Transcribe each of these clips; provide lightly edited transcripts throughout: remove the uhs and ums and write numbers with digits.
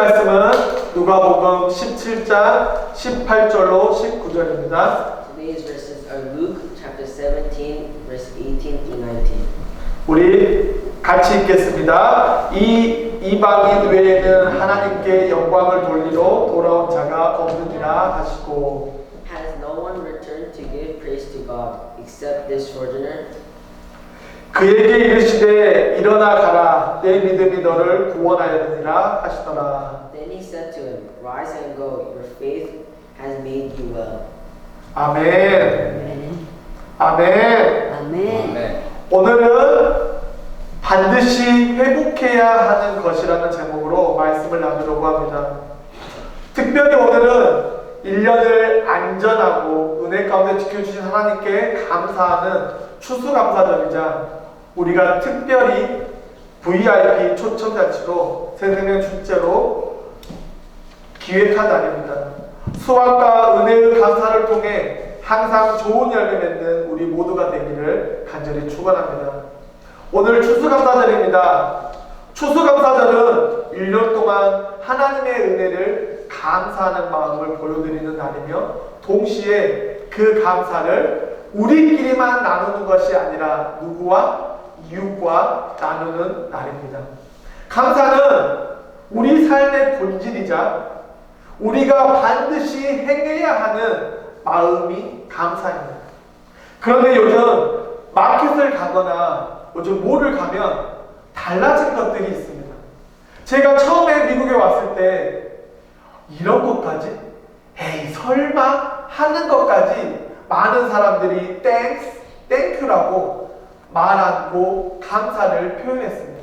말씀은 누가복음 17장 18절로 19절입니다. Today's verses are Luke chapter 17, verse 18 through 19. 우리 같이 읽겠습니다. 이 이방인 외에는 하나님께 영광을 돌리러 돌아온 자가 없느니라 하시고 Has no one returned to give praise to God except this sojourner? 그에게 이르시되 일어나 가라 내 믿음이 너를 구원하였느니라 하시더라. Then he said to him, Rise and go, your faith has made you well. 아멘. 아멘. 아멘. 오늘은 반드시 회복해야 하는 것이라는 제목으로 말씀을 나누려고 합니다. 특별히 오늘은 1년을 안전하고 은혜 가운데 지켜주신 하나님께 감사하는 추수감사절이자 우리가 특별히 VIP 초청잔치로 새생명 축제로 기획한 날입니다. 수확과 은혜의 감사를 통해 항상 좋은 열매 맺는 우리 모두가 되기를 간절히 축원합니다. 오늘 추수감사절입니다. 추수감사절은 1년 동안 하나님의 은혜를 감사하는 마음을 보여드리는 날이며 동시에 그 감사를 우리끼리만 나누는 것이 아니라 누구와? 이웃과 나누는 날입니다. 감사는 우리 삶의 본질이자 우리가 반드시 행해야 하는 마음이 감사입니다. 그런데 요즘 마켓을 가거나 요즘 몰을 가면 달라진 것들이 있습니다. 제가 처음에 미국에 왔을 때 이런 것까지? 에이 설마 하는 것까지 많은 사람들이 땡큐라고 말하고 감사를 표현했습니다.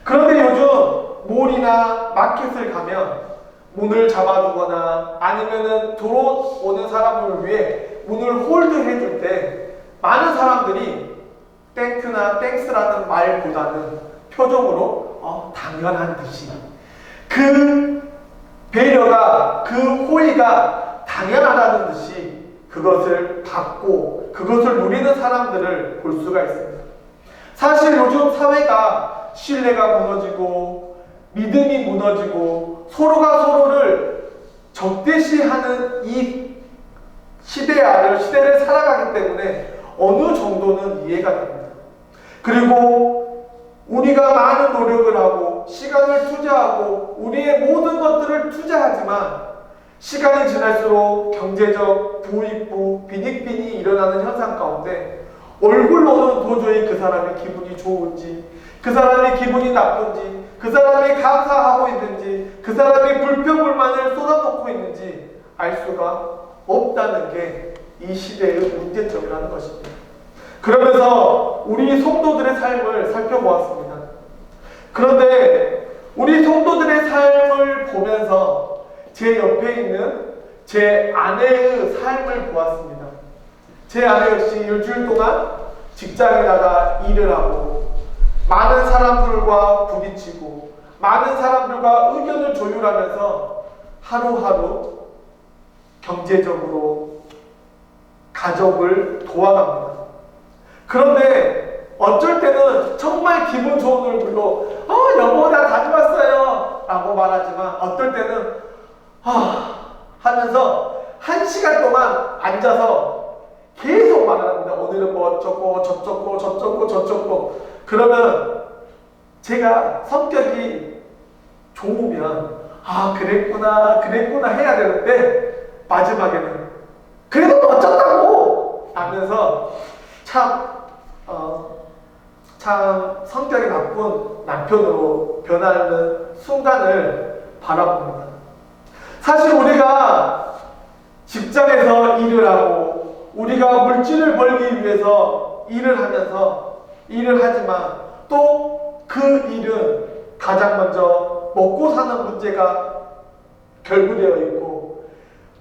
그런데 요즘 몰이나 마켓을 가면 문을 잡아두거나 아니면은 들어오는 사람을 위해 문을 홀드해 줄 때 많은 사람들이 땡큐나 땡스라는 말보다는 표정으로 당연한 듯이 그 배려가 그 호의가 당연하다는 듯이 그것을 받고 그것을 누리는 사람들을 볼 수가 있습니다. 사실 요즘 사회가 신뢰가 무너지고 믿음이 무너지고 서로가 서로를 적대시하는 이 시대를 살아가기 때문에 어느 정도는 이해가 됩니다. 그리고 우리가 많은 노력을 하고 시간을 투자하고 우리의 모든 것들을 투자하지만 시간이 지날수록 경제적 부익부, 빈익빈이 일어나는 현상 가운데 얼굴로는 도저히 그 사람의 기분이 좋은지 그 사람의 기분이 나쁜지 그 사람이 감사하고 있는지 그 사람이 불평불만을 쏟아놓고 있는지 알 수가 없다는 게 이 시대의 문제점이라는 것입니다. 그러면서 우리 성도들의 삶을 살펴보았습니다. 그런데 우리 성도들의 삶을 보면서 제 옆에 있는 제 아내의 삶을 보았습니다. 제 아내 역시 일주일 동안 직장에 나가 일을 하고 많은 사람들과 부딪히고 많은 사람들과 의견을 조율하면서 하루하루 경제적으로 가족을 도와갑니다. 그런데 어쩔 때는 정말 기분 좋은 얼굴로 여보 나 다녀왔어요 라고 말하지만 어떨 때는 하면서 1시간 동안 앉아서 계속 말을 합니다. 오늘은 뭐 어쩌고 저쩌고 그러면 제가 성격이 좋으면 그랬구나 해야 되는데 마지막에는 그래도 뭐 어쩌다고 하면서 참 성격이 나쁜 남편으로 변하는 순간을 바라봅니다. 사실 우리가 직장에서 일을 하고 우리가 물질을 벌기 위해서 일을 하지만 또 그 일은 가장 먼저 먹고 사는 문제가 결부되어 있고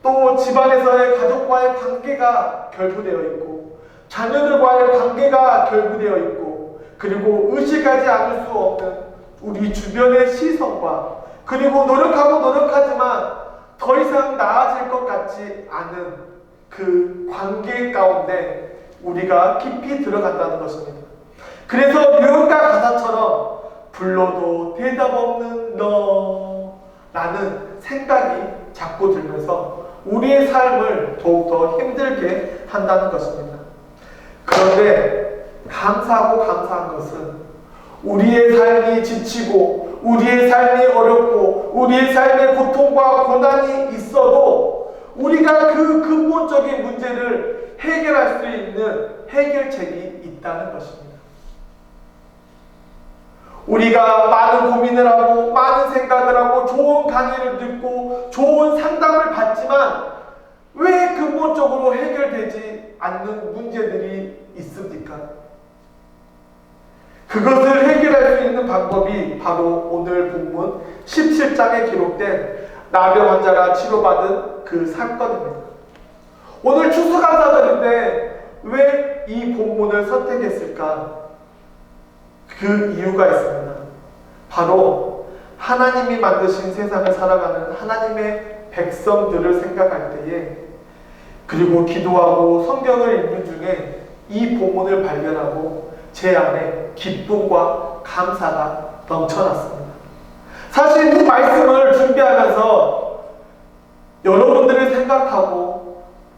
또 집안에서의 가족과의 관계가 결부되어 있고 자녀들과의 관계가 결부되어 있고 그리고 의식하지 않을 수 없는 우리 주변의 시선과 그리고 노력하지만 더 이상 나아질 것 같지 않은 그 관계 가운데 우리가 깊이 들어간다는 것입니다. 그래서 유흥가 가사처럼 불러도 대답 없는 너 라는 생각이 자꾸 들면서 우리의 삶을 더욱더 힘들게 한다는 것입니다. 그런데 감사하고 감사한 것은 우리의 삶이 지치고 우리의 삶이 어렵고 우리의 삶에 고통과 고난이 있어도 우리가 그 근본적인 문제를 해결할 수 있는 해결책이 있다는 것입니다. 우리가 많은 고민을 하고 많은 생각을 하고 좋은 강의를 듣고 좋은 상담을 받지만 왜 근본적으로 해결되지 않는 문제들이 있습니까? 그것을 해결할 수 있는 방법이 바로 오늘 본문 17장에 기록된 나병 환자가 치료받은 그 사건입니다. 오늘 추수감사절인데 왜 이 본문을 선택했을까? 그 이유가 있습니다. 바로 하나님이 만드신 세상을 살아가는 하나님의 백성들을 생각할 때에, 그리고 기도하고 성경을 읽는 중에 이 본문을 발견하고 제 안에 기쁨과 감사가 넘쳐났습니다. 사실 이 말씀을 준비하면서 여러분들을 생각하고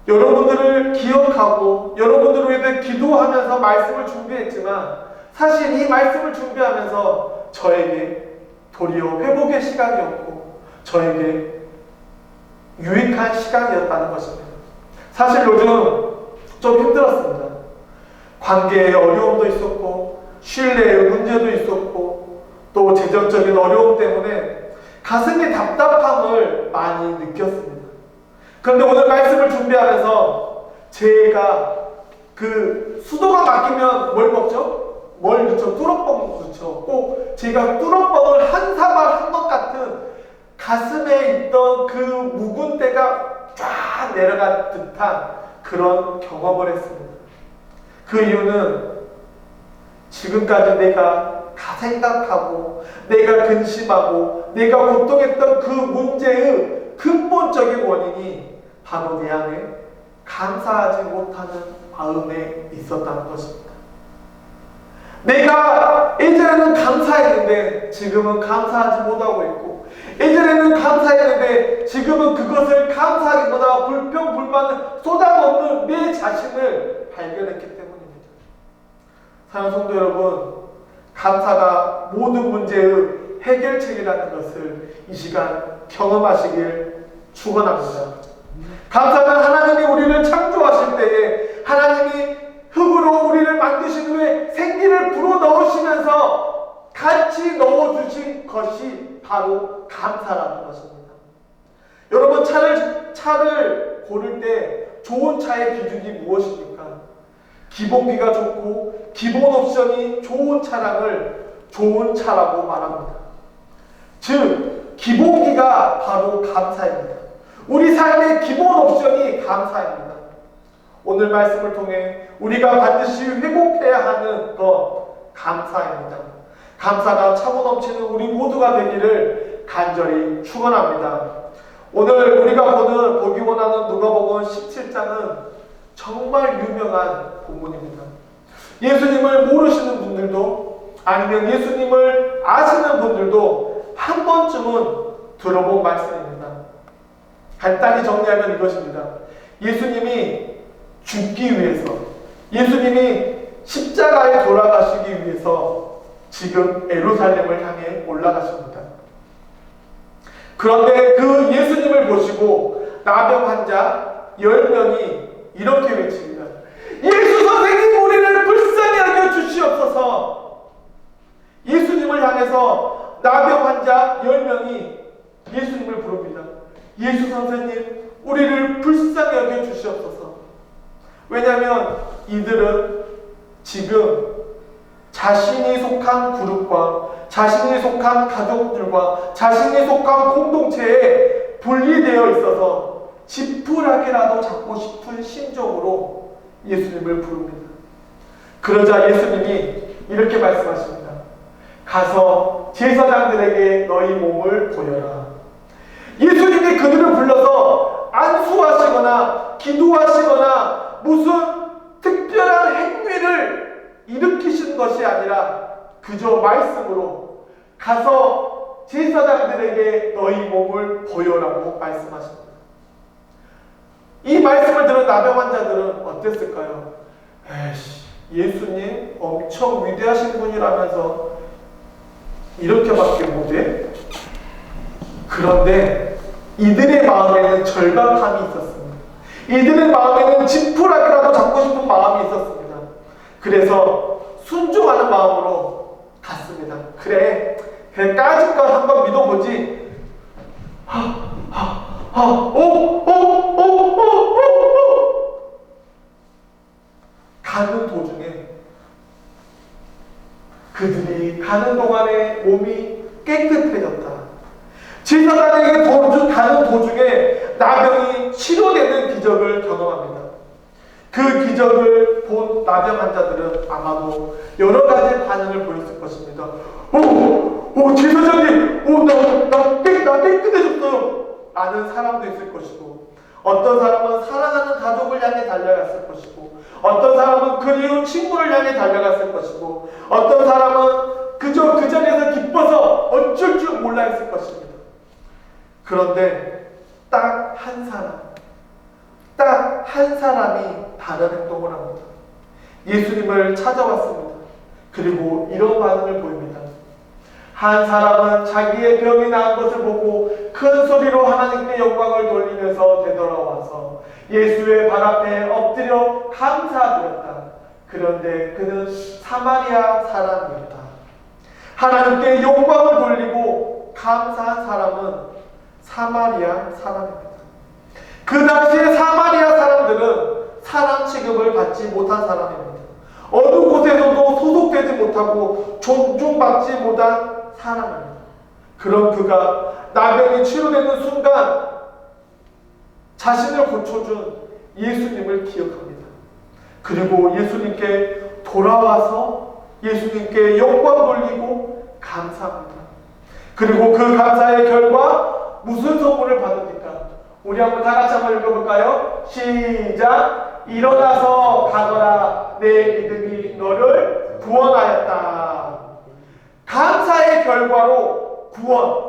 여러분들을 기억하고 여러분들을 위해 기도하면서 말씀을 준비했지만, 사실 이 말씀을 준비하면서 저에게 도리어 회복의 시간이었고 저에게 유익한 시간이었다는 것입니다. 사실 요즘 좀 힘들었습니다. 관계에 어려움도 있었고 신뢰의 문제도 있었고 또 재정적인 어려움 때문에 가슴이 답답함을 많이 느꼈습니다. 그런데 오늘 말씀을 준비하면서 제가 그 수도가 막히면 뭘 먹죠? 뭘 넣죠? 뚜러뻥 넣죠. 꼭 제가 뚜러뻥을 한 사발 한 것 같은 가슴에 있던 그 묵은 때가 쫙 내려간 듯한 그런 경험을 했습니다. 그 이유는 지금까지 내가 다 생각하고 내가 근심하고 내가 고통했던 그 문제의 근본적인 원인이 바로 내 안에 감사하지 못하는 마음에 있었다는 것입니다. 내가 예전에는 감사했는데 지금은 감사하지 못하고 있고, 예전에는 감사했는데 지금은 그것을 감사하기보다 불평, 불만을 쏟아놓는 내 자신을 발견했기 때문입니다. 사랑하는 성도 여러분, 감사가 모든 문제의 해결책이라는 것을 이 시간 경험하시길 축원합니다. 감사는 하나님이 우리를 창조하실 때에 하나님이 흙으로 우리를 만드신 후에 생기를 불어넣으시면서 같이 넣어주신 것이 바로 감사라는 것입니다. 여러분, 차를 고를 때 좋은 차의 기준이 무엇입니까? 기본기가 좋고 기본 옵션이 좋은 차량을 좋은 차라고 말합니다. 즉 기본기가 바로 감사입니다. 우리 삶의 기본 옵션이 감사입니다. 오늘 말씀을 통해 우리가 반드시 회복해야 하는 것, 감사입니다. 감사가 차고 넘치는 우리 모두가 되기를 간절히 축원합니다. 오늘 우리가 보기 원하는 누가복음 17장은 정말 유명한 본문입니다. 예수님을 모르시는 분들도 아니면 예수님을 아시는 분들도 한 번쯤은 들어본 말씀입니다. 간단히 정리하면 이것입니다. 예수님이 죽기 위해서, 예수님이 십자가에 돌아가시기 위해서 지금 예루살렘을 향해 올라가십니다. 그런데 그 예수님을 보시고 나병 환자 10명이 이렇게 외칩니다. 예수 선생님, 우리를 불쌍히 여겨 주시옵소서. 예수님을 향해서 나병 환자 10명이 예수님을 부릅니다. 예수 선생님, 우리를 불쌍히 여겨 주시옵소서. 왜냐하면 이들은 지금 자신이 속한 그룹과 자신이 속한 가족들과 자신이 속한 공동체에 분리되어 있어서 지푸라기라도 잡고 싶은 심정으로 예수님을 부릅니다. 그러자 예수님이 이렇게 말씀하십니다. 가서 제사장들에게 너희 몸을 보여라. 예수님이 그들을 불러서 안수하시거나 기도하시거나 무슨 특별한 행위를 일으키신 것이 아니라 그저 말씀으로 가서 제사장들에게 너희 몸을 보여라고 말씀하십니다. 이 말씀을 들은 나병 환자들은 어땠을까요? 에이씨, 예수님 엄청 위대하신 분이라면서 이렇게밖에 못해? 그런데 이들의 마음에는 절박함이 있었습니다. 이들의 마음에는 지푸라기라도 잡고 싶은 마음이 있었습니다. 그래서 순종하는 마음으로 갔습니다. 그래, 까짓거 한번 믿어보지. 가는 도중에, 그들이 가는 동안에 몸이 깨끗해졌다. 제사장에게 가는 도중에 나병이 치료되는 기적을 경험합니다. 그 기적을 본 나병 환자들은 아마도 여러 가지 반응을 보였을 것입니다. 제사장님, 나 깨끗해졌어요. 라는 사람도 있을 것이고, 어떤 사람은 사랑하는 가족을 향해 달려갔을 것이고, 어떤 사람은 그리운 친구를 향해 달려갔을 것이고, 어떤 사람은 그저 그 자리에서 기뻐서 어쩔 줄 몰라 했을 것입니다. 그런데 딱 한 사람이 다른 행동을 합니다. 예수님을 찾아왔습니다. 그리고 이런 반응을 보입니다. 한 사람은 자기의 병이 나은 것을 보고 큰 소리로 하나님께 영광을 돌리면서 되돌아와서 예수의 발 앞에 엎드려 감사드렸다. 그런데 그는 사마리아 사람이었다. 하나님께 영광을 돌리고 감사한 사람은 사마리아 사람입니다. 그 당시에 사마리아 사람들은 사람 취급을 받지 못한 사람입니다. 어느 곳에서도 소속되지 못하고 존중받지 못한 사람입니다. 그런 그가 나병이 치료되는 순간 자신을 고쳐준 예수님을 기억합니다. 그리고 예수님께 돌아와서 예수님께 영광 돌리고 감사합니다. 그리고 그 감사의 결과 무슨 선물을 받습니까? 우리 한번 다 같이 한번 읽어볼까요? 시작! 일어나서 가거라. 내 믿음이 너를 구원하였다. 감사의 결과로 구원,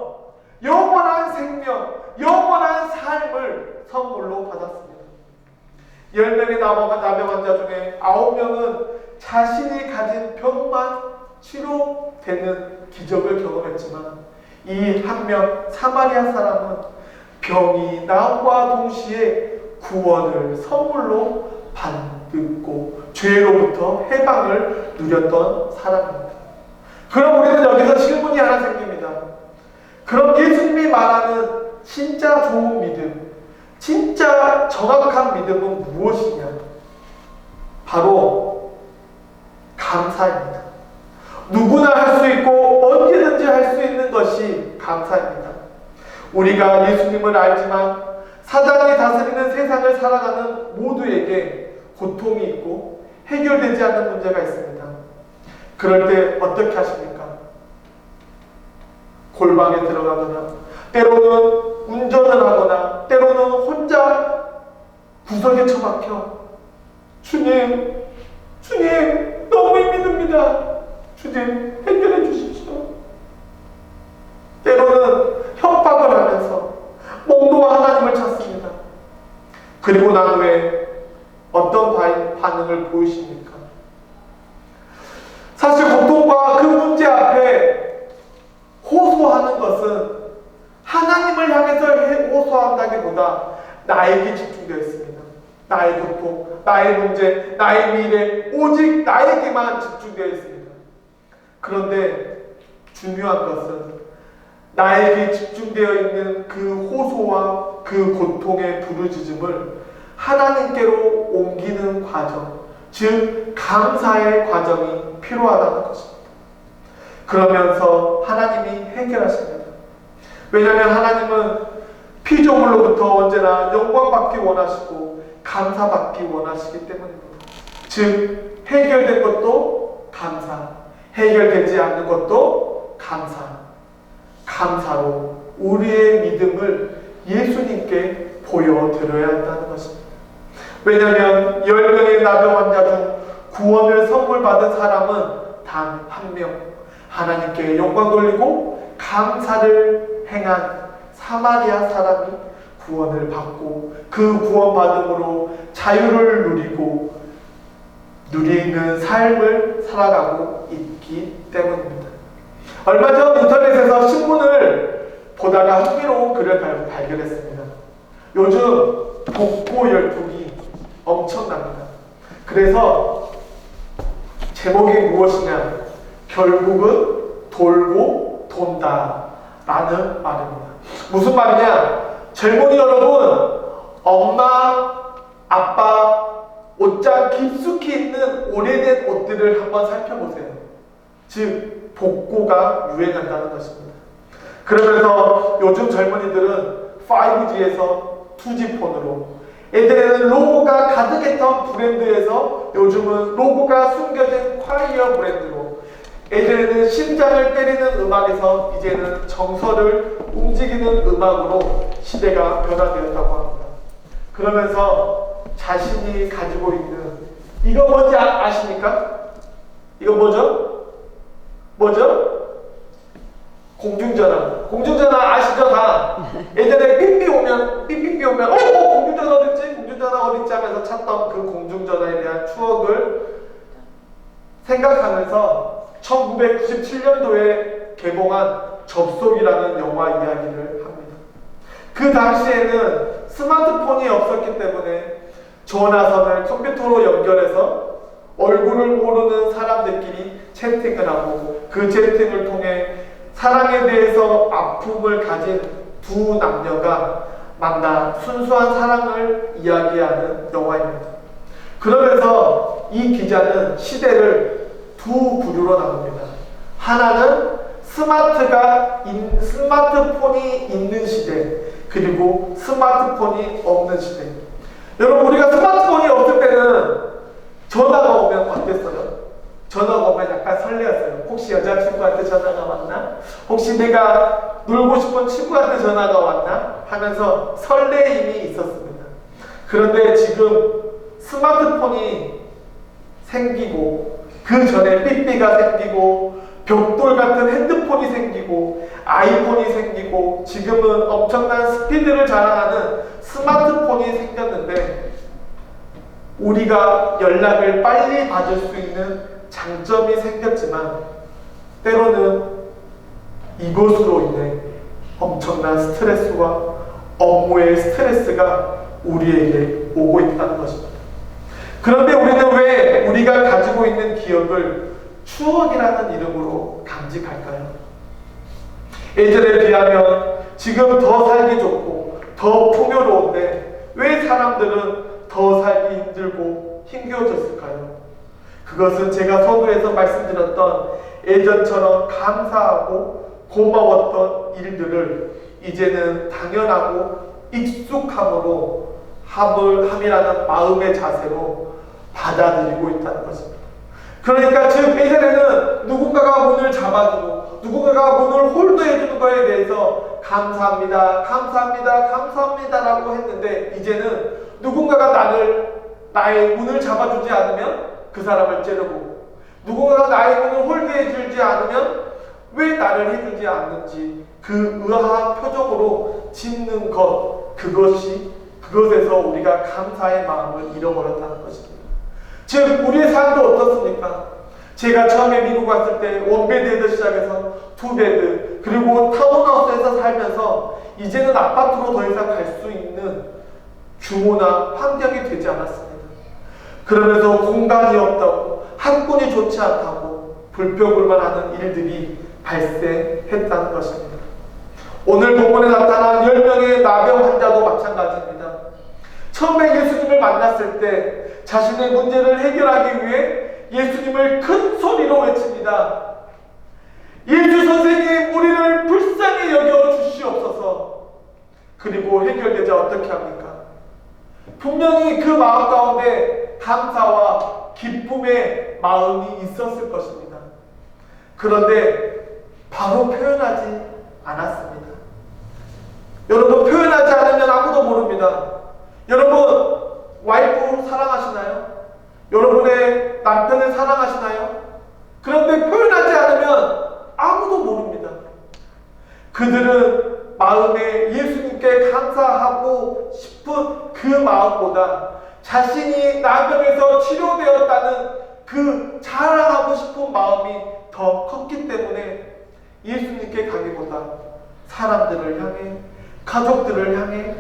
영원한 생명, 영원한 삶을 선물로 받았습니다. 10명의 나병 환자 중에 9명은 자신이 가진 병만 치료되는 기적을 경험했지만, 이 한 명 사마리아 사람은 병이 나음과 동시에 구원을 선물로 받고 죄로부터 해방을 누렸던 사람입니다. 그럼 우리는 여기서 질문이 하나 생깁니다. 그럼 예수님이 말하는 진짜 좋은 믿음, 진짜 정확한 믿음은 무엇이냐? 바로 감사입니다. 누구나 할 수 있고 언제든지 할 수 있는 것이 감사입니다. 우리가 예수님을 알지만 사단이 다스리는 세상을 살아가는 모두에게 고통이 있고 해결되지 않는 문제가 있습니다. 그럴 때 어떻게 하십니까? 골방에 들어가거나, 때로는 운전을 하거나, 때로는 혼자 구석에 처박혀 주님 너무 힘이 듭니다. 주님 해결해 주십시오. 때로는 협박을 하면서 목놓아 하나님을 찾습니다. 그리고 난 후에 어떤 반응을 보이십니까? 사실 고통과 그 문제 앞에 호소하는 것은 하나님을 향해서 호소한다기보다 나에게 집중되어 있습니다. 나의 고통, 나의 문제, 나의 미래, 오직 나에게만 집중되어 있습니다. 그런데 중요한 것은 나에게 집중되어 있는 그 호소와 그 고통의 부르짖음을 하나님께로 옮기는 과정, 즉 감사의 과정이 필요하다는 것입니다. 그러면서 하나님이 해결하십니다. 왜냐하면 하나님은 피조물로부터 언제나 영광받기 원하시고 감사받기 원하시기 때문입니다. 즉 해결된 것도 감사, 해결되지 않는 것도 감사. 감사로 우리의 믿음을 예수님께 보여드려야 한다는 것입니다. 왜냐하면 10명의 나병 환자 중 구원을 선물 받은 사람은 단 한 명, 하나님께 영광 돌리고 감사를 행한 사마리아 사람이 구원을 받고 그 구원받음으로 자유를 누리고 누리는 삶을 살아가고 있기 때문입니다. 얼마 전 인터넷에서 신문을 보다가 흥미로운 글을 발견했습니다. 요즘 복고 열풍이 엄청납니다. 그래서 제목이 무엇이냐? 결국은 돌고 돈다 라는 말입니다. 무슨 말이냐? 젊은이 여러분, 엄마, 아빠 옷장 깊숙이 있는 오래된 옷들을 한번 살펴보세요. 즉 복고가 유행한다는 것입니다. 그러면서 요즘 젊은이들은 5G에서 2G 폰으로, 예전에는 로고가 가득했던 브랜드에서 요즘은 로고가 숨겨진 콰이어 브랜드로, 예전에는 심장을 때리는 음악에서 이제는 정서를 움직이는 음악으로 시대가 변화되었다고 합니다. 그러면서 자신이 가지고 있는 이거 뭔지 아십니까? 이거 뭐죠? 뭐죠? 공중전화. 공중전화 아시죠 다? 예전에 삐삐 오면 공중전화 어딨지? 공중전화 어딨지? 하면서 찾던 그 공중전화에 대한 추억을 생각하면서 1997년도에 개봉한 접속이라는 영화 이야기를 합니다. 그 당시에는 스마트폰이 없었기 때문에 전화선을 컴퓨터로 연결해서 얼굴을 모르는 사람들끼리 채팅을 하고 그 채팅을 통해 사랑에 대해서 아픔을 가진 두 남녀가 만나 순수한 사랑을 이야기하는 영화입니다. 그러면서 이 기자는 시대를 두 부류로 나눕니다. 하나는 스마트폰이 있는 시대, 그리고 스마트폰이 없는 시대. 여러분, 우리가 스마트폰이 없을 때는 전화가 오면 어땠어요? 전화가 오면 약간 설레었어요. 혹시 여자친구한테 전화가 왔나? 혹시 내가 놀고 싶은 친구한테 전화가 왔나? 하면서 설레임이 있었습니다. 그런데 지금 스마트폰이 생기고 그 전에 삐삐가 생기고 벽돌 같은 핸드폰이 생기고 아이폰이 생기고 지금은 엄청난 스피드를 자랑하는 스마트폰이 생겼는데 우리가 연락을 빨리 받을 수 있는 장점이 생겼지만 때로는 이것으로 인해 엄청난 스트레스와 업무의 스트레스가 우리에게 오고 있다는 것입니다. 그런데 우리는 왜 우리가 가지고 있는 기억을 추억이라는 이름으로 간직할까요? 예전에 비하면 지금 더 살기 좋고 더 풍요로운데 왜 사람들은 더 살기 힘들고 힘겨워졌을까요? 그것은 제가 서두에서 말씀드렸던 예전처럼 감사하고 고마웠던 일들을 이제는 당연하고 익숙함으로 함이라는 마음의 자세로 받아들이고 있다는 것입니다. 그러니까 즉 예전에는 누군가가 문을 잡아주고 누군가가 문을 홀드해주는 것에 대해서 감사합니다, 감사합니다, 감사합니다라고 했는데 이제는 누군가가 나의 문을 잡아주지 않으면 그 사람을 째려보고 누군가가 나의 문을 홀드해주지 않으면 왜 나를 해주지 않는지 그 의아한 표정으로 짓는 것, 그것에서 우리가 감사의 마음을 잃어버렸다는 것입니다. 즉 우리의 삶도 어떻습니까? 제가 처음에 미국 왔을 때 원베드에서 시작해서 투베드 그리고 타운하우스에서 살면서 이제는 아파트로 더 이상 갈 수 있는 규모나 환경이 되지 않았습니다. 그러면서 공간이 없다고 학군이 좋지 않다고 불평불만하는 일들이 발생했다는 것입니다. 오늘 본문에 나타난 10명의 나병 환자도 마찬가지입니다. 처음에 예수님을 만났을 때 자신의 문제를 해결하기 위해 예수님을 큰 소리로 외칩니다. 예수 선생님, 우리를 불쌍히 여겨 주시옵소서. 그리고 해결되자 어떻게 합니까? 분명히 그 마음 가운데 감사와 기쁨의 마음이 있었을 것입니다. 그런데 바로 표현하지 않았습니다. 여러분, 표현하지 않으면 아무도 모릅니다. 여러분, 와이프 사랑하시나요? 여러분의 남편을 사랑하시나요? 그런데 표현하지 않으면 아무도 모릅니다. 그들은 마음에 예수님께 감사하고 싶은 그 마음보다 자신이 나병에서 치료되었다는 그 자랑하고 싶은 마음이 더 컸기 때문에 예수님께 가기보다 사람들을 향해, 가족들을 향해,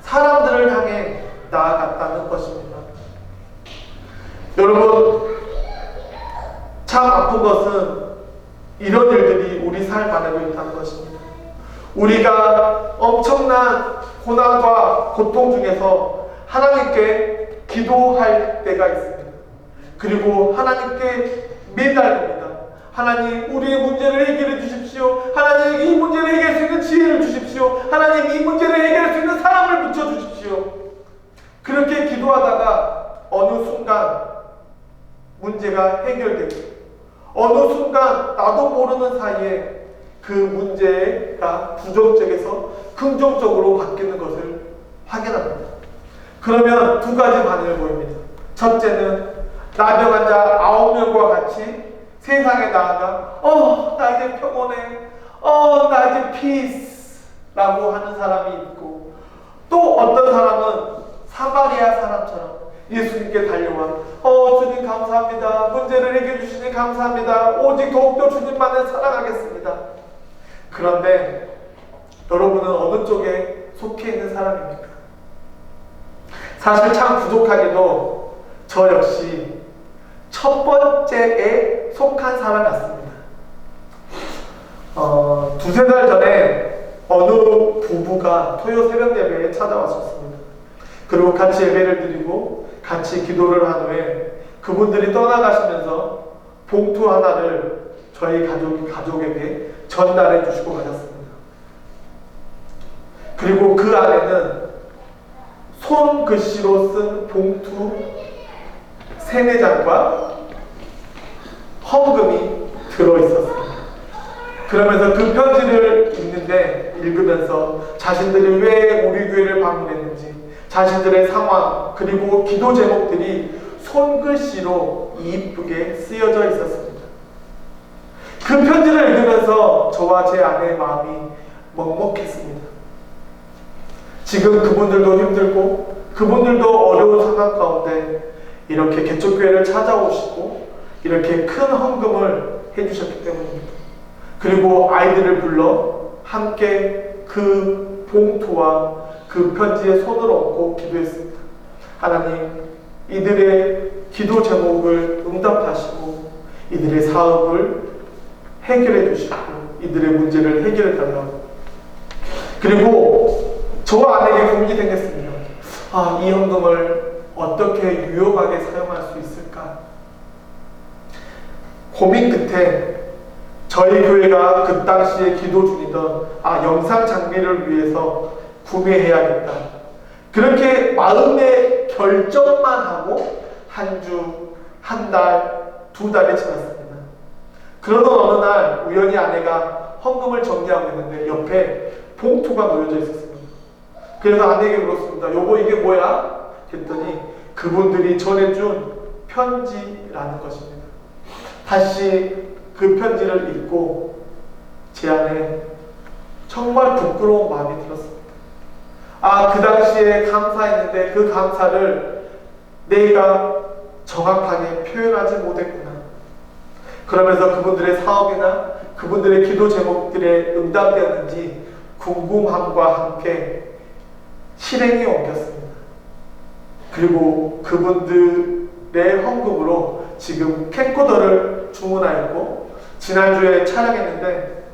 사람들을 향해 나아갔다는 것입니다. 여러분, 참 아픈 것은 이런 일들이 우리 삶 안에도 있다는 것입니다. 우리가 엄청난 고난과 고통 중에서 하나님께 기도할 때가 있습니다. 그리고 하나님께 매달립니다. 하나님, 우리의 문제를 해결해 주십시오. 하나님, 이 문제를 해결할 수 있는 지혜를 주십시오. 하나님, 이 문제를 해결할 수 있는 사람을 붙여 주십시오. 그렇게 기도하다가 어느 순간 문제가 해결되고 어느 순간 나도 모르는 사이에 그 문제가 부정적에서 긍정적으로 바뀌는 것을 확인합니다. 그러면 두 가지 반응을 보입니다. 첫째는 나병 환자 9명과 같이 세상에 나아가 나 이제 평온해, 나 이제 피스 라고 하는 사람이 있고, 또 어떤 사람은 사마리아 사람처럼 예수님께 달려와 주님 감사합니다. 문제를 해결해 주시니 감사합니다. 오직 더욱더 주님만을 사랑하겠습니다. 그런데 여러분은 어느 쪽에 속해 있는 사람입니까? 사실 참 부족하게도 저 역시 첫 번째에 속한 사람 같습니다. 두세 달 전에 어느 부부가 토요 새벽 예배에 찾아왔었습니다. 그리고 같이 예배를 드리고 같이 기도를 한 후에 그분들이 떠나가시면서 봉투 하나를 저희 가족에게 전달해 주시고 가셨습니다. 그리고 그 안에는 손글씨로 쓴 봉투 3-4장과 헌금이 들어있었습니다. 그러면서 그 편지를 읽으면서 자신들이 왜 우리 교회를 방문했는지, 자신들의 상황, 그리고 기도 제목들이 손글씨로 이쁘게 쓰여져 있었습니다. 그 편지를 읽으면서 저와 제 아내의 마음이 먹먹했습니다. 지금 그분들도 힘들고 그분들도 어려운 상황 가운데 이렇게 개척교회를 찾아오시고 이렇게 큰 헌금을 해주셨기 때문입니다. 그리고 아이들을 불러 함께 그 봉투와 그 편지에 손을 얹고 기도했습니다. 하나님, 이들의 기도 제목을 응답하시고 이들의 사업을 해결해 주시고 이들의 문제를 해결해 달라고. 그리고 저와 아내에게 고민이 생겼습니다. 이 헌금을 어떻게 유용하게 사용할 수 있을까? 고민 끝에 저희 교회가 그 당시에 기도 중이던 영상 장비를 위해서 구매해야겠다. 그렇게 마음의 결정만 하고 한 주, 한 달, 2달이 지났습니다. 그러던 어느 날 우연히 아내가 헌금을 정리하고 있는데 옆에 봉투가 놓여져 있었습니다. 그래서 아내에게 물었습니다. 여보, 이게 뭐야? 그랬더니 그분들이 전해준 편지라는 것입니다. 다시 그 편지를 읽고 제 안에 정말 부끄러운 마음이 들었습니다. 그 당시에 감사했는데 그 감사를 내가 정확하게 표현하지 못했구나. 그러면서 그분들의 사업이나 그분들의 기도 제목들에 응답되었는지 궁금함과 함께 실행에 옮겼습니다. 그리고 그분들의 헌금으로 지금 캠코더를 주문하였고 지난주에 촬영했는데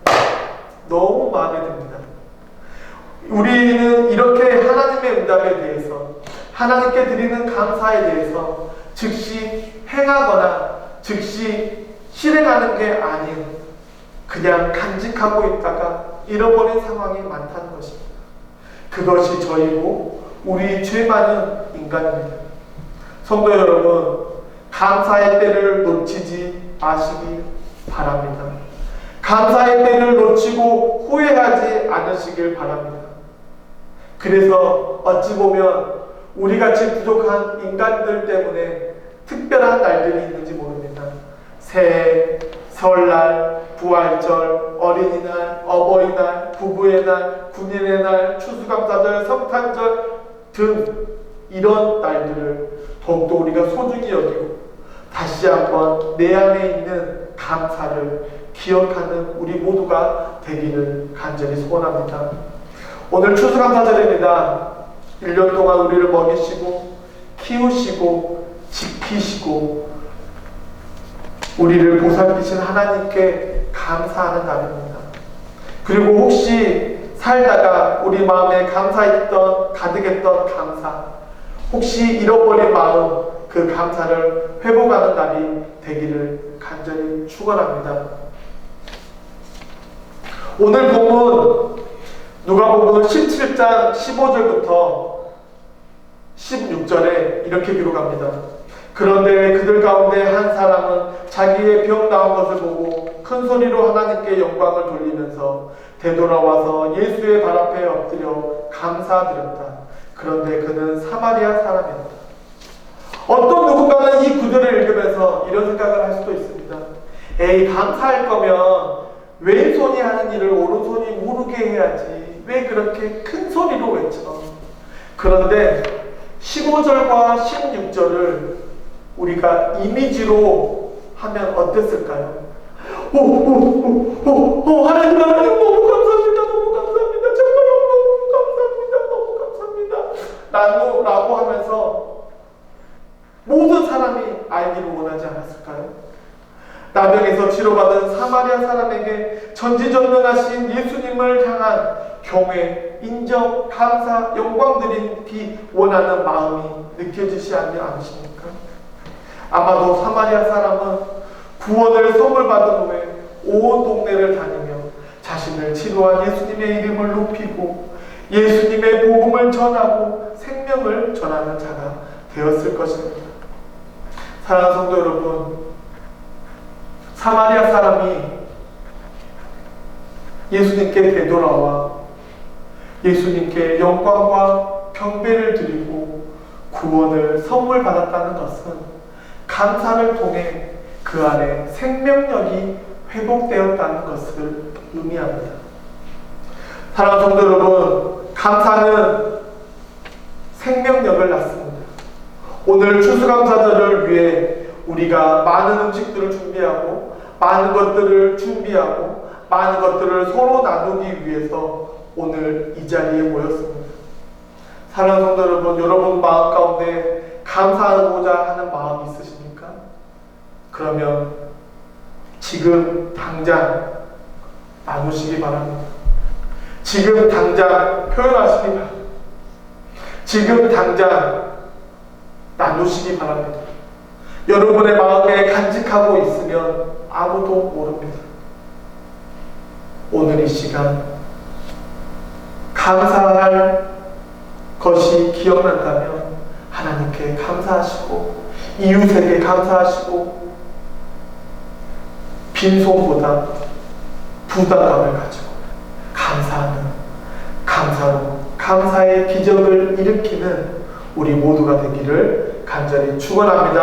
너무 마음에 듭니다. 우리는 이렇게 하나님의 응답에 대해서, 하나님께 드리는 감사에 대해서 즉시 행하거나 즉시 실행하는 게 아닌 그냥 간직하고 있다가 잃어버린 상황이 많다는 것입니다. 그것이 저희고 우리 죄 많은 인간입니다. 성도 여러분, 감사의 때를 놓치지 마시길 바랍니다. 감사의 때를 놓치고 후회하지 않으시길 바랍니다. 그래서 어찌 보면 우리같이 부족한 인간들 때문에 특별한 날들이 있는지 모릅니다. 새해, 설날, 부활절, 어린이날, 어버이날, 부부의 날, 군인의 날, 추수감사절, 성탄절 등 이런 날들을 더욱더 우리가 소중히 여기고 다시 한번 내 안에 있는 감사를 기억하는 우리 모두가 되기를 간절히 소원합니다. 오늘 추수감사절입니다. 1년 동안 우리를 먹이시고 키우시고 지키시고 우리를 보살피신 하나님께 감사하는 날입니다. 그리고 혹시 살다가 우리 마음에 가득했던 감사, 혹시 잃어버린 마음, 그 감사를 회복하는 날이 되기를 간절히 축원합니다. 오늘 본문 누가복음 17장 15절부터 16절에 이렇게 기록합니다. 그런데 그들 가운데 한 사람은 자기의 병 나은 것을 보고 큰 소리로 하나님께 영광을 돌리면서 되돌아와서 예수의 발 앞에 엎드려 감사드렸다. 그런데 그는 사마리아 사람이었다. 어떤 누군가는 이 구절을 읽으면서 이런 생각을 할 수도 있습니다. 에이, 감사할 거면 왼손이 하는 일을 오른손이 모르게 해야지. 왜 그렇게 큰 소리로 외쳐? 그런데 15절과 16절을 우리가 이미지로 하면 어땠을까요? 하나님 너무 감사합니다. 너무 감사합니다. 정말 너무 감사합니다. 너무 감사합니다. 라고 하면서 모든 사람이 알기를 원하지 않았을까요? 나병에서 치료받은 사마리아 사람에게 전지전능하신 예수님을 향한 경외, 인정, 감사, 영광 드리기 원하는 마음이 느껴지지 않으십니까? 아마도 사마리아 사람은 구원을 선물 받은 후에 온 동네를 다니며 자신을 치료한 예수님의 이름을 높이고 예수님의 복음을 전하고 생명을 전하는 자가 되었을 것입니다. 사랑하는 성도 여러분, 사마리아 사람이 예수님께 되돌아와 예수님께 영광과 경배를 드리고 구원을 선물 받았다는 것은 감사를 통해 그 안에 생명력이 회복되었다는 것을 의미합니다. 사랑하는 성도 여러분, 감사는 생명력을 낳습니다. 오늘 추수감사절을 위해 우리가 많은 음식들을 준비하고 많은 것들을 준비하고 많은 것들을 서로 나누기 위해서 오늘 이 자리에 모였습니다. 사랑하는 성도 여러분, 여러분 마음 가운데 감사하고자 하는 마음이 있으십니까? 그러면 지금 당장 나누시기 바랍니다. 지금 당장 표현하시기 바랍니다. 지금 당장 나누시기 바랍니다. 여러분의 마음에 간직하고 있으면 아무도 모릅니다. 오늘 이 시간 감사할 것이 기억난다면 하나님께 감사하시고 이웃에게 감사하시고 빈손보다 부담감을 가지고 감사하는 감사로 감사의 기적을 일으키는 우리 모두가 되기를 간절히 축원합니다.